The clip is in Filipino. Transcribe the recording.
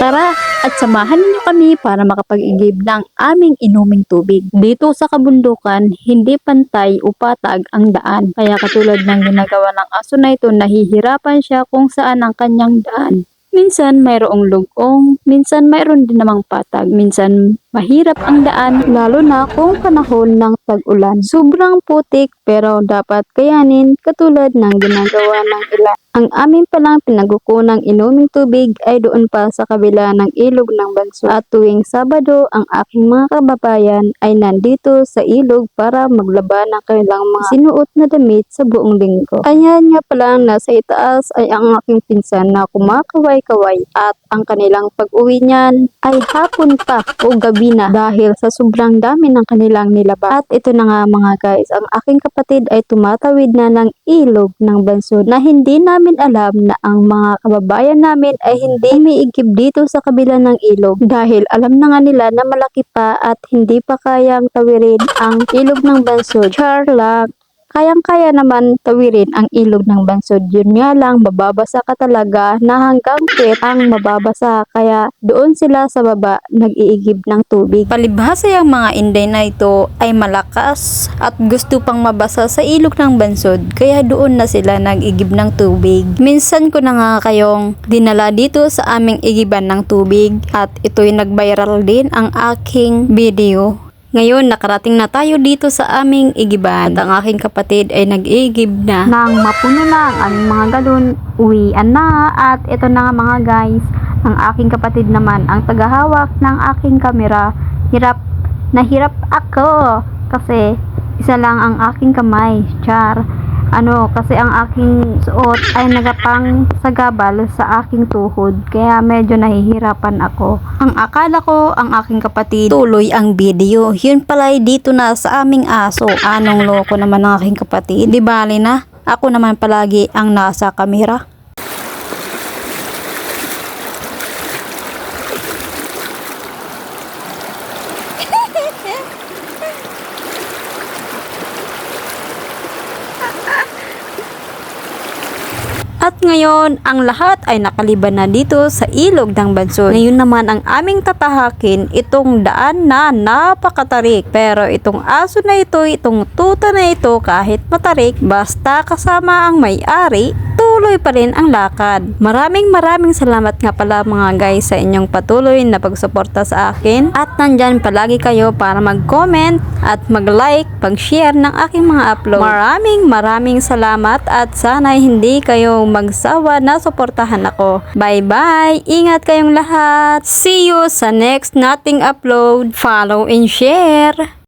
Tara at samahan ninyo kami para makapag-igib ng aming inuming tubig. Dito sa kabundukan, hindi pantay o patag ang daan. Kaya katulad ng ginagawa ng aso na ito, nahihirapan siya kung saan ang kanyang daan. Minsan mayroong lugong, minsan mayroon din namang patag, minsan mahirap ang daan lalo na kung panahon ng tag-ulan. Sobrang putik pero dapat kayanin katulad ng ginagawa ng ilan. Ang amin palang pinagukunang inuming tubig ay doon pa sa kabila ng ilog ng Bansod. At tuwing Sabado, ang aking mga kababayan ay nandito sa ilog para maglaba ng kanilang mga sinuot na damit sa buong linggo. Ayan nga palang nasa itaas ay ang aking pinsan na kumakaway-kaway at ang kanilang pag-uwi niyan ay hapon pa o gabi na dahil sa sobrang dami ng kanilang nilaba. At ito na nga mga guys, ang aking kapatid ay tumatawid na ng ilog ng Bansod na hindi namin alam na ang mga kababayan namin ay hindi umiigib dito sa kabila ng ilog dahil alam na nga nila na malaki pa at hindi pa kayang tawirin ang ilog ng Bansod. Char lang. Kayang-kaya naman tawirin ang ilog ng Bansod. Yun nga lang, mababasa ka talaga na hanggang pit ang mababasa. Kaya doon sila sa baba nag-iigib ng tubig. Palibhasa yung mga Inday na ito ay malakas at gusto pang mabasa sa ilog ng Bansod. Kaya doon na sila nag-igib ng tubig. Minsan ko na nga kayong dinala dito sa aming igiban ng tubig at ito'y nag-viral din ang aking video. Ngayon, nakarating na tayo dito sa aming igiban. At ang aking kapatid ay nag-iigib na. Nang mapuno na ang aming mga galon, uwian na. At ito na nga mga guys, ang aking kapatid naman ang tagahawak ng aking kamera. Hirap ako kasi isa lang ang aking kamay. Char. Kasi ang aking suot ay nagapang sagabal sa aking tuhod. Kaya medyo nahihirapan ako. Ang akala ko, ang aking kapatid tuloy ang video. Yun pala dito na sa aming aso. Anong loko naman ang aking kapatid. Di bali na, ako naman palagi ang nasa kamera. At ngayon, ang lahat ay nakaliban na dito sa ilog ng Bansod. Ngayon naman ang aming tatahakin itong daan na napakatarik. Pero itong aso na ito, itong tuta na ito, kahit matarik, basta kasama ang may-ari, tuloy pa rin ang lakad. Maraming salamat nga pala mga guys sa inyong patuloy na pagsuporta sa akin. At nandyan palagi kayo para mag-comment at mag-like, pag-share ng aking mga upload. Maraming salamat at sana hindi kayo magsawa na suportahan ako. Bye-bye! Ingat kayong lahat! See you sa next nating upload. Follow and share!